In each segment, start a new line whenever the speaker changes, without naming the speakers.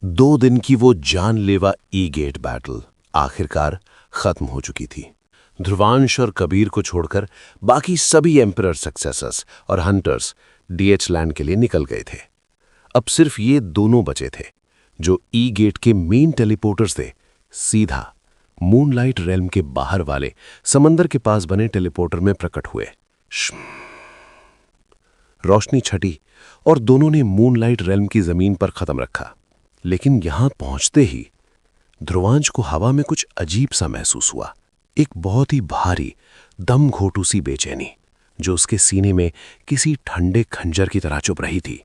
2 दिन की वो जानलेवा ई गेट बैटल आखिरकार खत्म हो चुकी थी। ध्रुवांश और कबीर को छोड़कर बाकी सभी एम्परर सक्सेसर्स और हंटर्स डीएच लैंड के लिए निकल गए थे। अब सिर्फ ये दोनों बचे थे जो ई गेट के मेन टेलीपोर्टर्स थे। सीधा मूनलाइट रेल्म के बाहर वाले समंदर के पास बने टेलीपोर्टर में प्रकट हुए। रोशनी छटी और दोनों ने मूनलाइट रेल्म की जमीन पर खत्म रखा। लेकिन यहां पहुंचते ही ध्रुवांश को हवा में कुछ अजीब सा महसूस हुआ। एक बहुत ही भारी दम घोटू सी बेचैनी जो उसके सीने में किसी ठंडे खंजर की तरह चुभ रही थी।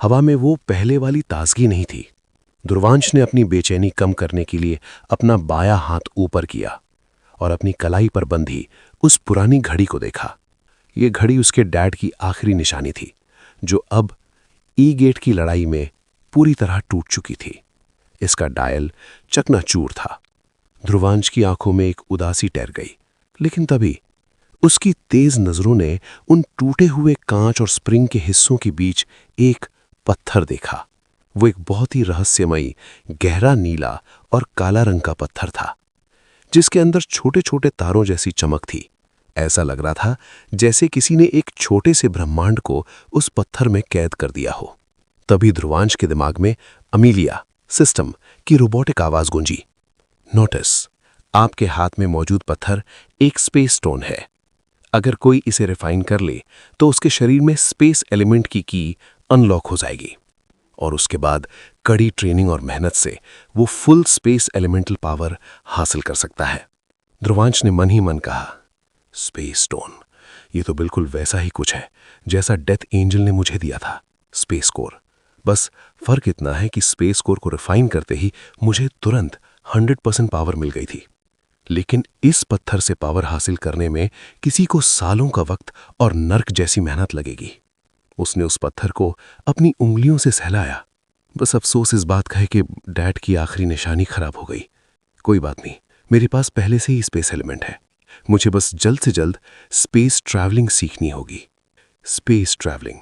हवा में वो पहले वाली ताजगी नहीं थी। ध्रुवांश ने अपनी बेचैनी कम करने के लिए अपना बायां हाथ ऊपर किया और अपनी कलाई पर बंधी उस पुरानी घड़ी को देखा। ये घड़ी उसके डैड की आखिरी निशानी थी जो अब ई गेट की लड़ाई में पूरी तरह टूट चुकी थी। इसका डायल चकनाचूर था। ध्रुवांश की आंखों में एक उदासी टहर गई, लेकिन तभी उसकी तेज नजरों ने उन टूटे हुए कांच और स्प्रिंग के हिस्सों के बीच एक पत्थर देखा। वो एक बहुत ही रहस्यमयी, गहरा नीला और काला रंग का पत्थर था जिसके अंदर छोटे छोटे तारों जैसी चमक थी। ऐसा लग रहा था जैसे किसी ने एक छोटे से ब्रह्मांड को उस पत्थर में कैद कर दिया हो। तभी ध्रुवांश के दिमाग में अमीलिया सिस्टम की रोबोटिक आवाज गूंजी। नोटिस, आपके हाथ में मौजूद पत्थर एक स्पेस स्टोन है। अगर कोई इसे रिफाइन कर ले तो उसके शरीर में स्पेस एलिमेंट की अनलॉक हो जाएगी और उसके बाद कड़ी ट्रेनिंग और मेहनत से वो फुल स्पेस एलिमेंटल पावर हासिल कर सकता है। ध्रुवांश ने मन ही मन कहा, स्पेस स्टोन, ये तो बिल्कुल वैसा ही कुछ है जैसा डेथ एंजल ने मुझे दिया था। स्पेस कोर, बस फर्क इतना है कि स्पेस कोर को रिफाइन करते ही मुझे तुरंत 100% पावर मिल गई थी। लेकिन इस पत्थर से पावर हासिल करने में किसी को सालों का वक्त और नर्क जैसी मेहनत लगेगी। उसने उस पत्थर को अपनी उंगलियों से सहलाया। बस अफसोस इस बात का है कि डैड की आखिरी निशानी खराब हो गई। कोई बात नहीं, मेरे पास पहले से ही स्पेस एलिमेंट है। मुझे बस जल्द से जल्द स्पेस ट्रैवलिंग सीखनी होगी। स्पेस ट्रैवलिंग,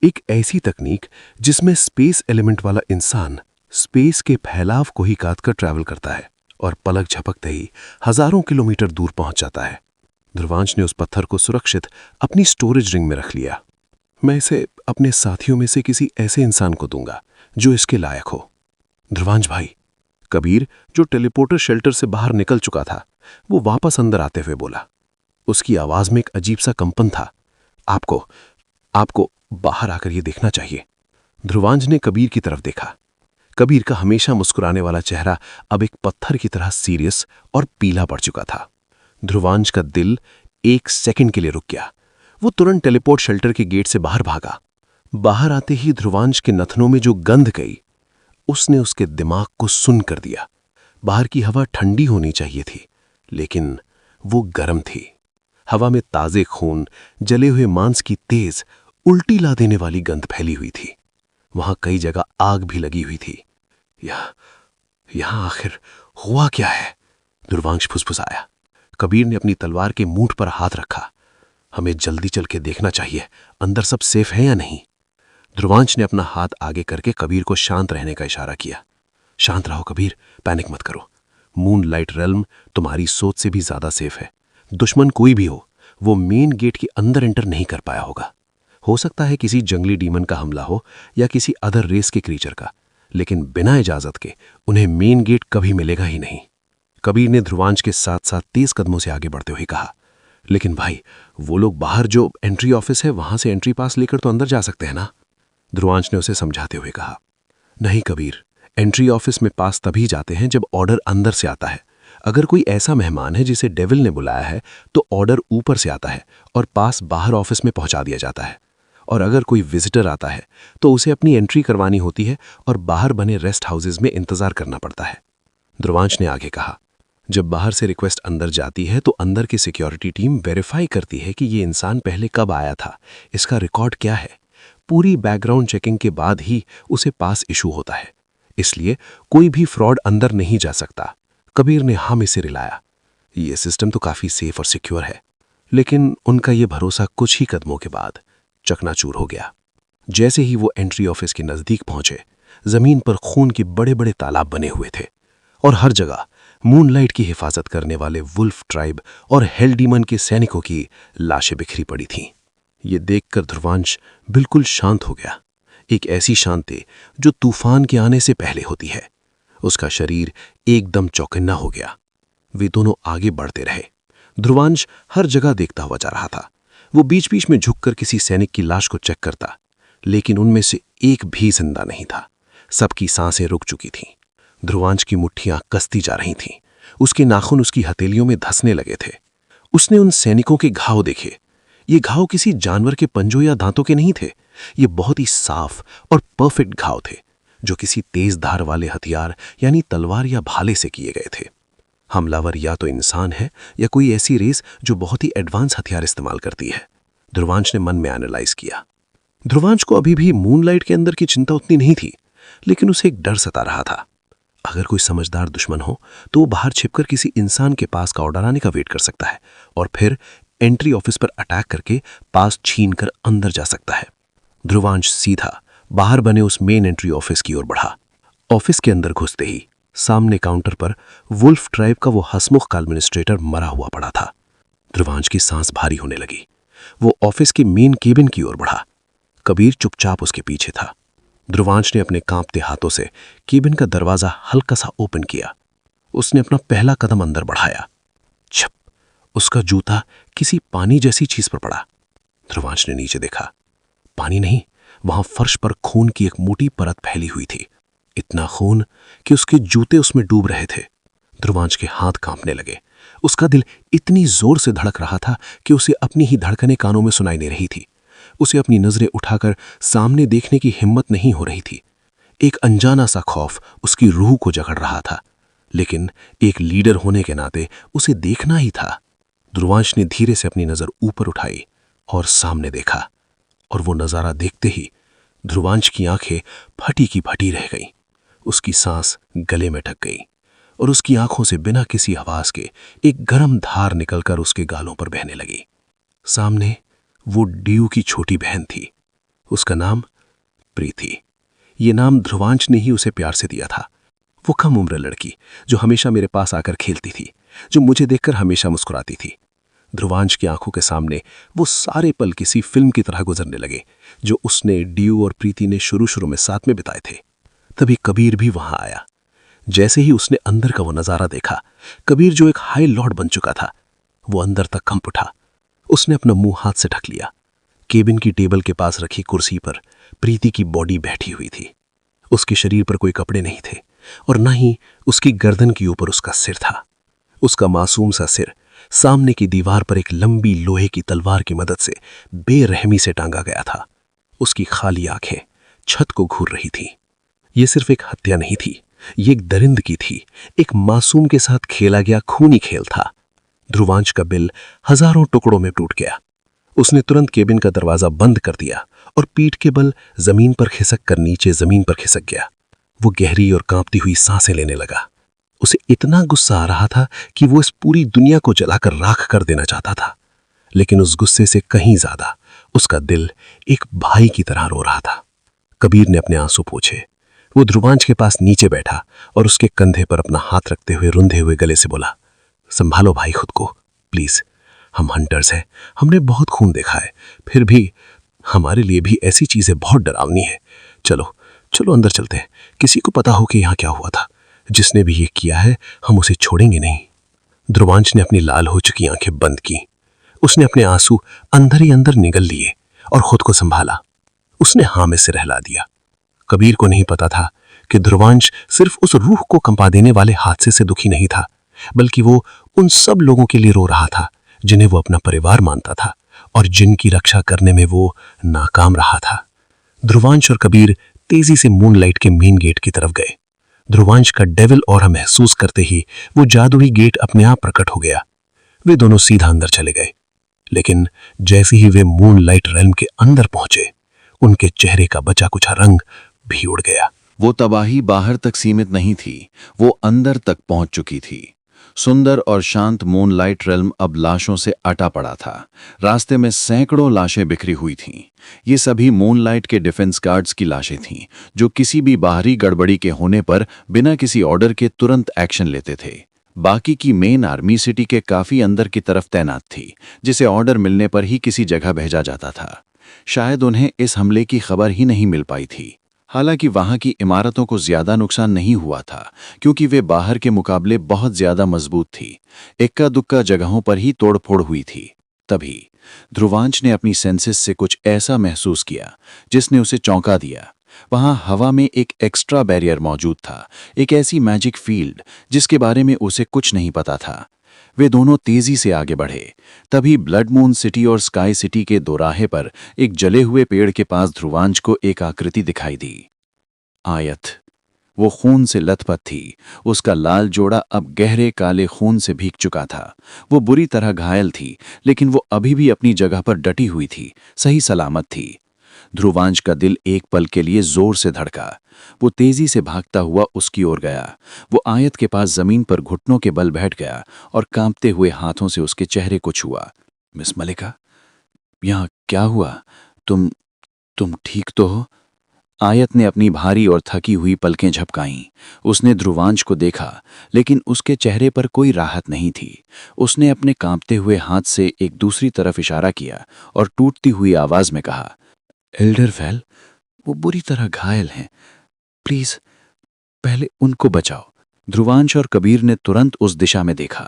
एक ऐसी तकनीक जिसमें स्पेस एलिमेंट वाला इंसान स्पेस के फैलाव को ही काट कर ट्रैवल करता है और पलक झपकते ही हजारों किलोमीटर दूर पहुंच जाता है। ध्रुवांश ने उस पत्थर को सुरक्षित अपनी स्टोरेज रिंग में रख लिया। मैं इसे अपने साथियों में से किसी ऐसे इंसान को दूंगा जो इसके लायक हो। ध्रुवांश भाई, कबीर जो टेलीपोर्टर शेल्टर से बाहर निकल चुका था, वो वापस अंदर आते हुए बोला। उसकी आवाज में एक अजीब सा कंपन था। आपको बाहर आकर यह देखना चाहिए। ध्रुवांश ने कबीर की तरफ देखा। कबीर का हमेशा मुस्कुराने वाला चेहरा अब एक पत्थर की तरह सीरियस और पीला पड़ चुका था। ध्रुवांश का दिल एक सेकंड के लिए रुक गया। वो तुरंत टेलीपोर्ट शेल्टर के गेट से बाहर भागा। बाहर आते ही ध्रुवांश के नथनों में जो गंध गई, उसने उसके दिमाग को सुन्न कर दिया। बाहर की हवा ठंडी होनी चाहिए थी, लेकिन वो गर्म थी। हवा में ताजे खून, जले हुए मांस की तेज, उल्टी ला देने वाली गंध फैली हुई थी। वहां कई जगह आग भी लगी हुई थी। यहां आखिर हुआ क्या है? ध्रुवांश फुसफुसाया। कबीर ने अपनी तलवार के मूंठ पर हाथ रखा। हमें जल्दी चल के देखना चाहिए, अंदर सब सेफ है या नहीं। ध्रुवांश ने अपना हाथ आगे करके कबीर को शांत रहने का इशारा किया। शांत रहो कबीर, पैनिक मत करो। मूनलाइट रेल्म तुम्हारी सोच से भी ज्यादा सेफ है। दुश्मन कोई भी हो, वो मेन गेट के अंदर एंटर नहीं कर पाया होगा। हो सकता है किसी जंगली डीमन का हमला हो या किसी अदर रेस के क्रीचर का, लेकिन बिना इजाजत के उन्हें मेन गेट कभी मिलेगा ही नहीं। कबीर ने ध्रुवांश के साथ साथ तेज कदमों से आगे बढ़ते हुए कहा, लेकिन भाई, वो लोग बाहर जो एंट्री ऑफिस है वहां से एंट्री पास लेकर तो अंदर जा सकते हैं ना? ध्रुवांश ने उसे समझाते हुए कहा। नहीं कबीर, एंट्री ऑफिस में पास तभी जाते हैं जब ऑर्डर अंदर से आता है। अगर कोई ऐसा मेहमान है जिसे डेविल ने बुलाया है तो ऑर्डर ऊपर से आता है और पास बाहर ऑफिस में पहुंचा दिया जाता है। और अगर कोई विजिटर आता है तो उसे अपनी एंट्री करवानी होती है और बाहर बने रेस्ट हाउसेज में इंतजार करना पड़ता है। ध्रुवांश ने आगे कहा, जब बाहर से रिक्वेस्ट अंदर जाती है तो अंदर की सिक्योरिटी टीम वेरीफाई करती है कि ये इंसान पहले कब आया था, इसका रिकॉर्ड क्या है। पूरी बैकग्राउंड चेकिंग के बाद ही उसे पास इशू होता है। इसलिए कोई भी फ्रॉड अंदर नहीं जा सकता। कबीर ने हम इसे रिलाया। ये सिस्टम तो काफी सेफ और सिक्योर है, लेकिन उनका ये भरोसा कुछ ही कदमों के बाद चकनाचूर हो गया। जैसे ही वो एंट्री ऑफिस के नजदीक पहुंचे, जमीन पर खून के बड़े बड़े तालाब बने हुए थे और हर जगह मूनलाइट की हिफाजत करने वाले वुल्फ ट्राइब और हेल डीमन के सैनिकों की लाशें बिखरी पड़ी थीं। ये देखकर ध्रुवांश बिल्कुल शांत हो गया, एक ऐसी शांति जो तूफान के आने से पहले होती है। उसका शरीर एकदम चौकन्ना हो गया। वे दोनों आगे बढ़ते रहे। ध्रुवांश हर जगह देखता हुआ जा रहा था। वो बीच बीच में झुककर किसी सैनिक की लाश को चेक करता, लेकिन उनमें से एक भी जिंदा नहीं था। सबकी सांसें रुक चुकी थीं। ध्रुवांश की मुट्ठियां कसती जा रही थीं। उसके नाखून उसकी हथेलियों में धंसने लगे थे। उसने उन सैनिकों के घाव देखे। ये घाव किसी जानवर के पंजों या दांतों के नहीं थे। ये बहुत ही साफ और परफेक्ट घाव थे, जो किसी तेज धार वाले हथियार यानी तलवार या भाले से किए गए थे। हमलावर या तो इंसान है या कोई ऐसी रेस जो बहुत ही एडवांस हथियार इस्तेमाल करती है। ध्रुवांश ने मन में एनालाइज किया। ध्रुवांश को अभी भी मूनलाइट के अंदर की चिंता उतनी नहीं थी, लेकिन उसे एक डर सता रहा था। अगर कोई समझदार दुश्मन हो तो वो बाहर छिपकर किसी इंसान के पास का ऑर्डर आने का वेट कर सकता है और फिर एंट्री ऑफिस पर अटैक करके पास छीनकर अंदर जा सकता है। ध्रुवांश सीधा बाहर बने उस मेन एंट्री ऑफिस की ओर बढ़ा। ऑफिस के अंदर घुसते ही सामने काउंटर पर वुल्फ ट्राइब का वो हसमुख एडमिनिस्ट्रेटर मरा हुआ पड़ा था। ध्रुवांश की सांस भारी होने लगी। वो ऑफिस के मेन केबिन की ओर बढ़ा। कबीर चुपचाप उसके पीछे था। ध्रुवांश ने अपने कांपते हाथों से केबिन का दरवाजा हल्का सा ओपन किया। उसने अपना पहला कदम अंदर बढ़ाया। छप! उसका जूता किसी पानी जैसी चीज पर पड़ा। ध्रुवांश ने नीचे देखा। पानी नहीं, वहां फर्श पर खून की एक मोटी परत फैली हुई थी। इतना खून कि उसके जूते उसमें डूब रहे थे। ध्रुवांश के हाथ कांपने लगे। उसका दिल इतनी जोर से धड़क रहा था कि उसे अपनी ही धड़कनें कानों में सुनाई दे रही थी। उसे अपनी नजरें उठाकर सामने देखने की हिम्मत नहीं हो रही थी। एक अनजाना सा खौफ उसकी रूह को जकड़ रहा था, लेकिन एक लीडर होने के नाते उसे देखना ही था। ध्रुवांश ने धीरे से अपनी नजर ऊपर उठाई और सामने देखा, और वो नजारा देखते ही ध्रुवांश की आंखें फटी की फटी रह गईं। उसकी सांस गले में अटक गई और उसकी आंखों से बिना किसी आवाज के एक गर्म धार निकलकर उसके गालों पर बहने लगी। सामने वो ड्यू की छोटी बहन थी। उसका नाम प्रीति। ये नाम ध्रुवांश ने ही उसे प्यार से दिया था। वो कम उम्र लड़की जो हमेशा मेरे पास आकर खेलती थी, जो मुझे देखकर हमेशा मुस्कुराती थी। ध्रुवांश की आंखों के सामने वो सारे पल किसी फिल्म की तरह गुजरने लगे जो उसने, ड्यू और प्रीति ने शुरू में साथ में बिताए थे। तभी कबीर भी वहां आया। जैसे ही उसने अंदर का वो नजारा देखा, कबीर जो एक हाई लॉर्ड बन चुका था, वो अंदर तक कंप उठा। उसने अपना मुंह हाथ से ढक लिया। केबिन की टेबल के पास रखी कुर्सी पर प्रीति की बॉडी बैठी हुई थी। उसके शरीर पर कोई कपड़े नहीं थे और न ही उसकी गर्दन के ऊपर उसका सिर था। उसका मासूम सा सिर सामने की दीवार पर एक लंबी लोहे की तलवार की मदद से बेरहमी से टांगा गया था। उसकी खाली आंखें छत को घूर रही थी। ये सिर्फ एक हत्या नहीं थी, ये एक दरिंदगी थी। एक मासूम के साथ खेला गया खूनी खेल था। ध्रुवांश का दिल हजारों टुकड़ों में टूट गया। उसने तुरंत केबिन का दरवाजा बंद कर दिया और पीठ के बल जमीन पर खिसक कर नीचे जमीन पर खिसक गया। वो गहरी और कांपती हुई सांसें लेने लगा। उसे इतना गुस्सा आ रहा था कि वो इस पूरी दुनिया को जलाकर राख कर देना चाहता था, लेकिन उस गुस्से से कहीं ज्यादा उसका दिल एक भाई की तरह रो रहा था। कबीर ने अपने आंसू पोंछे। वो ध्रुवांश के पास नीचे बैठा और उसके कंधे पर अपना हाथ रखते हुए रुंधे हुए गले से बोला, संभालो भाई खुद को, प्लीज। हम हंटर्स हैं, हमने बहुत खून देखा है, फिर भी हमारे लिए भी ऐसी चीजें बहुत डरावनी है। चलो चलो अंदर चलते हैं। किसी को पता हो कि यहाँ क्या हुआ था। जिसने भी ये किया है, हम उसे छोड़ेंगे नहीं। ध्रुवांश ने अपनी लाल हो चुकी आंखें बंद की। उसने अपने आंसू अंदर ही अंदर निगल लिए और खुद को संभाला। उसने हाँ में सिर हिला दिया। कबीर को नहीं पता था कि ध्रुवांश सिर्फ उस रूह को कंपा देने वाले हादसे से दुखी नहीं था, बल्कि वो उन सब लोगों के लिए रो रहा था जिन्हें वो अपना परिवार मानता था और जिनकी रक्षा करने में वो नाकाम रहा था। ध्रुवांश और कबीर तेजी से मूनलाइट के मेन गेट की तरफ गए। ध्रुवांश का डेविल ऑरा महसूस करते ही वो जादुई गेट अपने आप प्रकट हो गया। वे दोनों सीधा अंदर चले गए, लेकिन जैसे ही वे मूनलाइट रेल्म के अंदर पहुंचे, उनके चेहरे का बचा कुछ रंग भी उड़ गया।
वो तबाही बाहर तक सीमित नहीं थी, वो अंदर तक पहुंच चुकी थी। सुंदर और शांत मूनलाइट रेल्म अब लाशों से अटा पड़ा था। रास्ते में सैकड़ों लाशें बिखरी हुई थीं। ये सभी मूनलाइट के डिफेंस गार्ड्स की लाशें थीं, जो किसी भी बाहरी गड़बड़ी के होने पर बिना किसी ऑर्डर के तुरंत एक्शन लेते थे। बाकी की मेन आर्मी सिटी के काफी अंदर की तरफ तैनात थी, जिसे ऑर्डर मिलने पर ही किसी जगह भेजा जाता था। शायद उन्हें इस हमले की खबर ही नहीं मिल पाई थी। हालांकि वहां की इमारतों को ज्यादा नुकसान नहीं हुआ था, क्योंकि वे बाहर के मुकाबले बहुत ज्यादा मजबूत थी। इक्का दुक्का जगहों पर ही तोड़फोड़ हुई थी। तभी ध्रुवांश ने अपनी सेंसेस से कुछ ऐसा महसूस किया जिसने उसे चौंका दिया। वहां हवा में एक एक्स्ट्रा बैरियर मौजूद था, एक ऐसी मैजिक फील्ड जिसके बारे में उसे कुछ नहीं पता था। वे दोनों तेजी से आगे बढ़े। तभी ब्लड मून सिटी और स्काई सिटी के दोराहे पर एक जले हुए पेड़ के पास ध्रुवांश को एक आकृति दिखाई दी। आयत। वो खून से लथपथ थी। उसका लाल जोड़ा अब गहरे काले खून से भीग चुका था। वो बुरी तरह घायल थी, लेकिन वो अभी भी अपनी जगह पर डटी हुई थी, सही सलामत थी। ध्रुवांश का दिल एक पल के लिए जोर से धड़का। वो तेजी से भागता हुआ उसकी ओर गया। वो आयत के पास जमीन पर घुटनों के बल बैठ गया और कांपते हुए हाथों से उसके चेहरे को छुआ। मिस मलिका, यहाँ क्या हुआ? तुम ठीक तो हो? आयत ने अपनी भारी और थकी हुई पलकें झपकाईं। उसने ध्रुवांश को देखा, लेकिन उसके चेहरे पर कोई राहत नहीं थी। उसने अपने कांपते हुए हाथ से एक दूसरी तरफ इशारा किया और टूटती हुई आवाज में कहा, एल्डरवेल, वो बुरी तरह घायल हैं। प्लीज पहले उनको बचाओ। ध्रुवांश और कबीर ने तुरंत उस दिशा में देखा।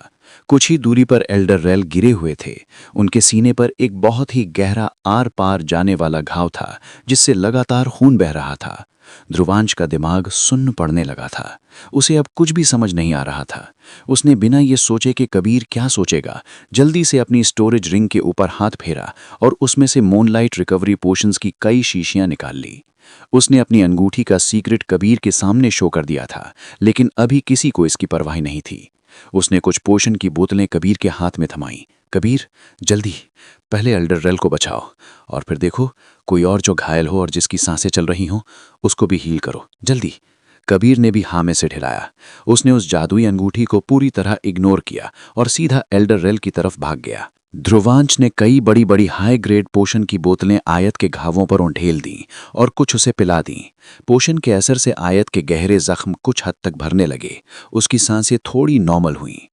कुछ ही दूरी पर एल्डर रेल गिरे हुए थे। उनके सीने पर एक बहुत ही गहरा आर पार जाने वाला घाव था, जिससे लगातार खून बह रहा था। ध्रुवांश का दिमाग सुन्न पड़ने लगा था। उसे अब कुछ भी समझ नहीं आ रहा था। उसने बिना ये सोचे कि कबीर क्या सोचेगा, जल्दी से अपनी स्टोरेज रिंग के ऊपर हाथ फेरा और उसमें से मूनलाइट रिकवरी पोशंस की कई शीशियां निकाल ली। उसने अपनी अंगूठी का सीक्रेट कबीर के सामने शो कर दिया था, लेकिन अभी किसी को इसकी परवाह नहीं थी। उसने कुछ पोशन की बोतलें कबीर के हाथ में थमाई। कबीर, जल्दी पहले एल्डर रेल को बचाओ, और फिर देखो कोई और जो घायल हो और जिसकी सांसें चल रही हों उसको भी हील करो, जल्दी। कबीर ने भी हाँ में सिर हिलाया। उसने उस जादुई अंगूठी को पूरी तरह इग्नोर किया और सीधा एल्डर रेल की तरफ भाग गया। ध्रुवांश ने कई बड़ी बड़ी हाई ग्रेड पोशन की बोतलें आयत के घावों पर ढेल दी और कुछ उसे पिला दी। पोशन के असर से आयत के गहरे जख्म कुछ हद तक भरने लगे। उसकी सांसें थोड़ी नॉर्मल हुईं।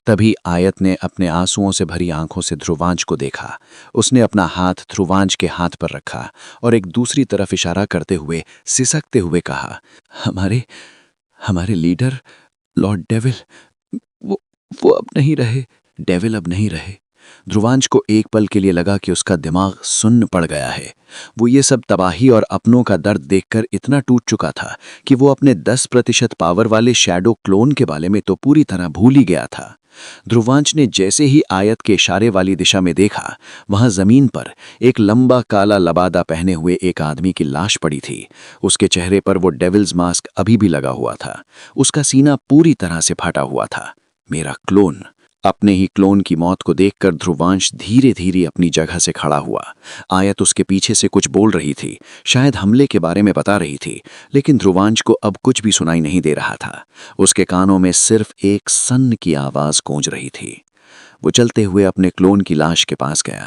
तभी आयत ने अपने आंसुओं से भरी आंखों से ध्रुवांश को देखा। उसने अपना हाथ ध्रुवांश के हाथ पर रखा और एक दूसरी तरफ इशारा करते हुए सिसकते हुए कहा, हमारे हमारे लीडर लॉर्ड डेविल, वो अब नहीं रहे। डेविल अब नहीं रहे। ध्रुवांश को एक पल के लिए लगा कि उसका दिमाग सुन्न पड़ गया है। वो ये सब तबाही और अपनों का दर्द देखकर इतना टूट चुका था कि वो अपने 10% पावर वाले शैडो क्लोन के बारे में तो पूरी तरह भूल ही गया था। ध्रुवांश ने जैसे ही आयत के इशारे वाली दिशा में देखा, वहां जमीन पर एक लंबा काला लबादा पहने हुए एक आदमी की लाश पड़ी थी। उसके चेहरे पर वो डेविल्स मास्क अभी भी लगा हुआ था। उसका सीना पूरी तरह से फटा हुआ था। मेरा क्लोन। अपने ही क्लोन की मौत को देखकर ध्रुवांश धीरे धीरे अपनी जगह से खड़ा हुआ। आयत उसके पीछे से कुछ बोल रही थी, शायद हमले के बारे में बता रही थी, लेकिन ध्रुवांश को अब कुछ भी सुनाई नहीं दे रहा था। उसके कानों में सिर्फ एक सन्न की आवाज गूंज रही थी। वो चलते हुए अपने क्लोन की लाश के पास गया।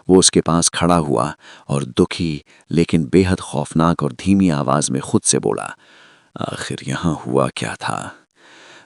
वो उसके पास खड़ा हुआ और दुखी लेकिन बेहद खौफनाक और धीमी आवाज में खुद से बोला, आखिर यहां हुआ क्या था?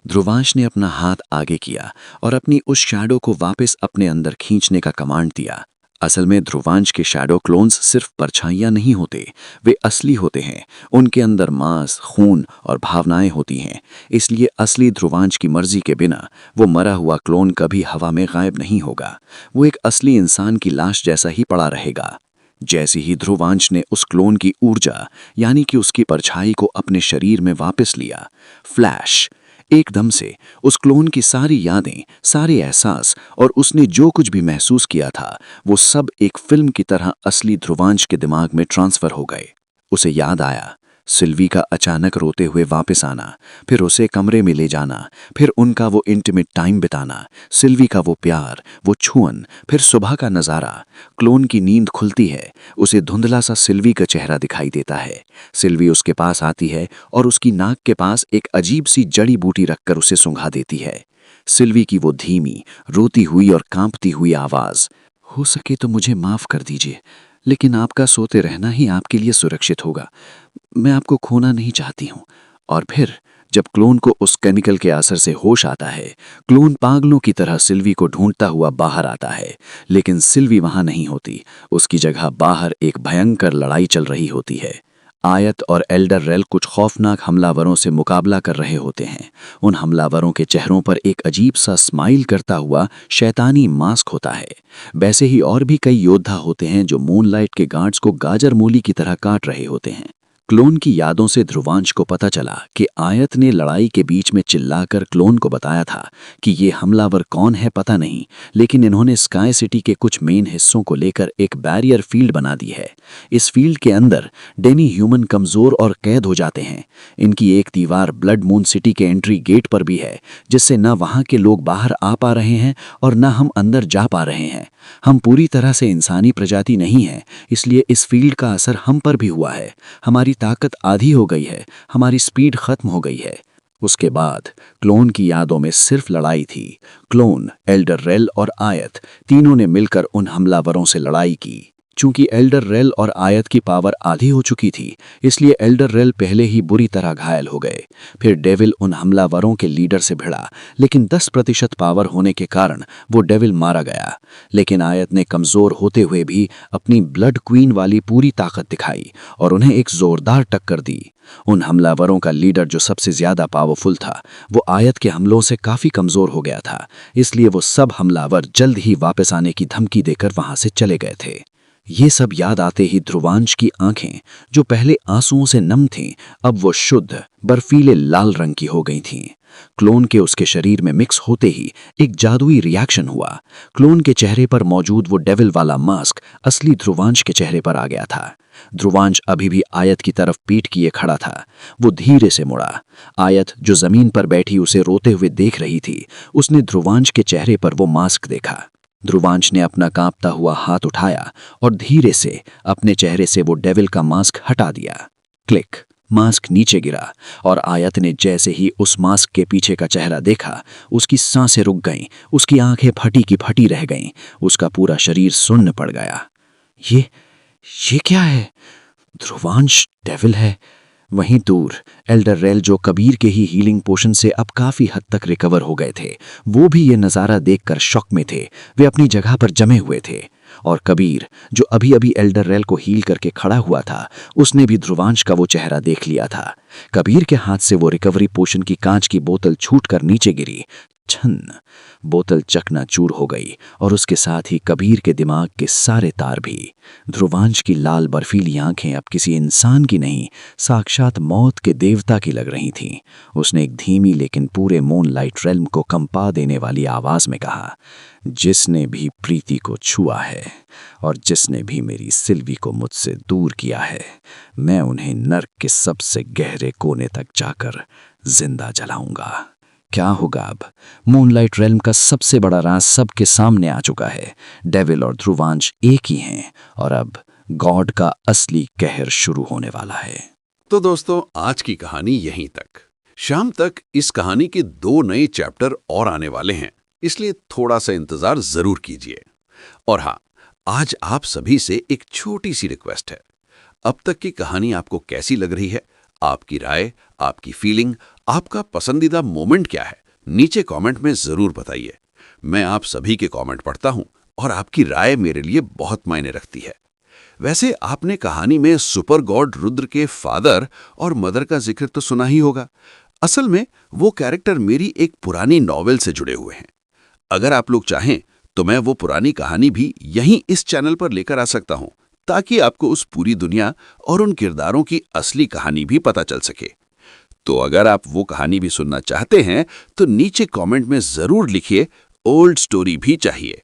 ध्रुवांश ने अपना हाथ आगे किया और अपनी उस शैडो को वापस अपने अंदर खींचने का कमांड दिया। असल में ध्रुवांश के शैडो क्लोन्स सिर्फ परछाइयां नहीं होते, वे असली होते हैं। उनके अंदर मांस, खून और भावनाएं होती हैं। इसलिए असली ध्रुवांश की मर्जी के बिना वो मरा हुआ क्लोन कभी हवा में गायब नहीं होगा। वो एक असली इंसान की लाश जैसा ही पड़ा रहेगा। जैसे ही ध्रुवांश ने उस क्लोन की ऊर्जा यानी कि उसकी परछाई को अपने शरीर में वापस लिया, फ्लैश, एकदम से उस क्लोन की सारी यादें, सारे एहसास और उसने जो कुछ भी महसूस किया था, वो सब एक फिल्म की तरह असली ध्रुवांश के दिमाग में ट्रांसफर हो गए। उसे याद आया सिल्वी का अचानक रोते हुए वापस आना, फिर उसे कमरे में ले जाना, फिर उनका वो इंटीमेट टाइम बिताना, सिल्वी का वो प्यार, वो छुअन, फिर सुबह का नज़ारा। क्लोन की नींद खुलती है, उसे धुंधला सा सिल्वी का चेहरा दिखाई देता है। सिल्वी उसके पास आती है और उसकी नाक के पास एक अजीब सी जड़ी बूटी रखकर उसे सूंघा देती है।
सिल्वी की वो धीमी, रोती हुई और कांपती हुई आवाज। हो सके तो मुझे माफ कर दीजिए, लेकिन आपका सोते रहना ही आपके लिए सुरक्षित होगा। मैं आपको खोना नहीं चाहती हूँ। और फिर जब क्लोन को उस केमिकल के असर से होश आता है, क्लोन पागलों की तरह सिल्वी को ढूंढता हुआ बाहर आता है। लेकिन सिल्वी वहां नहीं होती। उसकी जगह बाहर एक भयंकर लड़ाई चल रही होती है। आयत और एल्डर रेल कुछ खौफनाक हमलावरों से मुकाबला कर रहे होते हैं। उन हमलावरों के चेहरों पर एक अजीब सा स्माइल करता हुआ शैतानी मास्क होता है। वैसे ही और भी कई योद्धा होते हैं जो मूनलाइट के गार्ड्स को गाजर मूली की तरह काट रहे होते हैं। क्लोन की यादों से ध्रुवांश को पता चला कि आयत ने लड़ाई के बीच में चिल्लाकर क्लोन को बताया था कि ये हमलावर कौन है पता नहीं, लेकिन इन्होंने स्काई सिटी के कुछ मेन हिस्सों को लेकर एक बैरियर फील्ड बना दी है। इस फील्ड के अंदर डेनी ह्यूमन कमजोर और कैद हो जाते हैं। इनकी एक दीवार ब्लड मून सिटी के एंट्री गेट पर भी है, जिससे न वहां के लोग बाहर आ पा रहे हैं और न हम अंदर जा पा रहे हैं। हम पूरी तरह से इंसानी प्रजाति नहीं है, इसलिए इस फील्ड का असर हम पर भी हुआ है। हमारी ताकत आधी हो गई है, हमारी स्पीड खत्म हो गई है। उसके बाद क्लोन की यादों में सिर्फ लड़ाई थी। क्लोन, एल्डर रेल और आयत तीनों ने मिलकर उन हमलावरों से लड़ाई की। चूंकि एल्डर रेल और आयत की पावर आधी हो चुकी थी, इसलिए एल्डर रेल पहले ही बुरी तरह घायल हो गए। फिर डेविल उन हमलावरों के लीडर से भिड़ा, लेकिन 10% पावर होने के कारण वो डेविल मारा गया। लेकिन आयत ने कमजोर होते हुए भी अपनी ब्लड क्वीन वाली पूरी ताकत दिखाई और उन्हें एक जोरदार टक्कर दी। उन हमलावरों का लीडर जो सबसे ज्यादा पावरफुल था, वो आयत के हमलों से काफी कमजोर हो गया था, इसलिए वो सब हमलावर जल्द ही वापस आने की धमकी देकर वहां से चले गए थे। ये सब याद आते ही ध्रुवांश की आंखें, जो पहले आंसुओं से नम थीं, अब वो शुद्ध बर्फीले लाल रंग की हो गई थीं। क्लोन के उसके शरीर में मिक्स होते ही एक जादुई रिएक्शन हुआ। क्लोन के चेहरे पर मौजूद वो डेविल वाला मास्क असली ध्रुवांश के चेहरे पर आ गया था। ध्रुवांश अभी भी आयत की तरफ पीठ किए खड़ा था। वो धीरे से मुड़ा। आयत, जो जमीन पर बैठी उसे रोते हुए देख रही थी, उसने ध्रुवांश के चेहरे पर वो मास्क देखा। ध्रुवांश ने अपना कांपता हुआ हाथ उठाया और धीरे से अपने चेहरे से वो डेविल का मास्क हटा दिया। क्लिक, मास्क नीचे गिरा और आयत ने जैसे ही उस मास्क के पीछे का चेहरा देखा, उसकी सांसें रुक गईं, उसकी आंखें फटी की फटी रह गईं, उसका पूरा शरीर सुन्न पड़ गया। ये क्या है? ध्रुवांश डेविल है। वहीं दूर एल्डर रेल, जो कबीर के ही हीलिंग पोशन से अब काफी हद तक रिकवर हो गए थे, वो भी ये नज़ारा देखकर शॉक में थे। वे अपनी जगह पर जमे हुए थे। और कबीर, जो अभी अभी एल्डर रेल को हील करके खड़ा हुआ था, उसने भी ध्रुवांश का वो चेहरा देख लिया था। कबीर के हाथ से वो रिकवरी पोशन की कांच की बोतल छूटकर नीचे गिरी। छन्न, बोतल चकनाचूर हो गई और उसके साथ ही कबीर के दिमाग के सारे तार भी। ध्रुवांश की लाल बर्फीली आंखें अब किसी इंसान की नहीं, साक्षात मौत के देवता की लग रही थीं। उसने एक धीमी लेकिन पूरे मूनलाइट रेल्म को कंपा देने वाली आवाज में कहा, जिसने भी प्रीति को छुआ है और जिसने भी मेरी सिल्वी को मुझसे दूर किया है, मैं उन्हें नर्क के सबसे गहरे कोने तक जाकर जिंदा जलाऊंगा। क्या होगा अब? मूनलाइट रेल्म का सबसे बड़ा राज सबके सामने आ चुका है। डेविल और ध्रुवांश एक ही हैं और अब गॉड का असली कहर शुरू होने वाला है।
तो दोस्तों, आज की कहानी यहीं तक। शाम तक इस कहानी के 2 नए चैप्टर और आने वाले हैं, इसलिए थोड़ा सा इंतजार जरूर कीजिए। और हाँ, आज आप सभी से एक छोटी सी रिक्वेस्ट है। अब तक की कहानी आपको कैसी लग रही है? आपकी राय, आपकी फीलिंग, आपका पसंदीदा मोमेंट क्या है? नीचे कमेंट में जरूर बताइए। मैं आप सभी के कमेंट पढ़ता हूं और आपकी राय मेरे लिए बहुत मायने रखती है। वैसे आपने कहानी में सुपर गॉड रुद्र के फादर और मदर का जिक्र तो सुना ही होगा। असल में वो कैरेक्टर मेरी एक पुरानी नॉवेल से जुड़े हुए हैं। अगर आप लोग चाहें तो मैं वो पुरानी कहानी भी यहीं इस चैनल पर लेकर आ सकता हूं, ताकि आपको उस पूरी दुनिया और उन किरदारों की असली कहानी भी पता चल सके। तो अगर आप वो कहानी भी सुनना चाहते हैं तो नीचे कमेंट में जरूर लिखिए, ओल्ड स्टोरी भी चाहिए।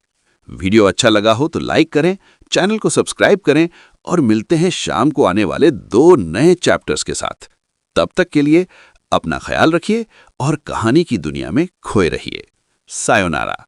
वीडियो अच्छा लगा हो तो लाइक करें, चैनल को सब्सक्राइब करें और मिलते हैं शाम को आने वाले 2 नए चैप्टर्स के साथ। तब तक के लिए अपना ख्याल रखिए और कहानी की दुनिया में खोए रहिए। सायोनारा।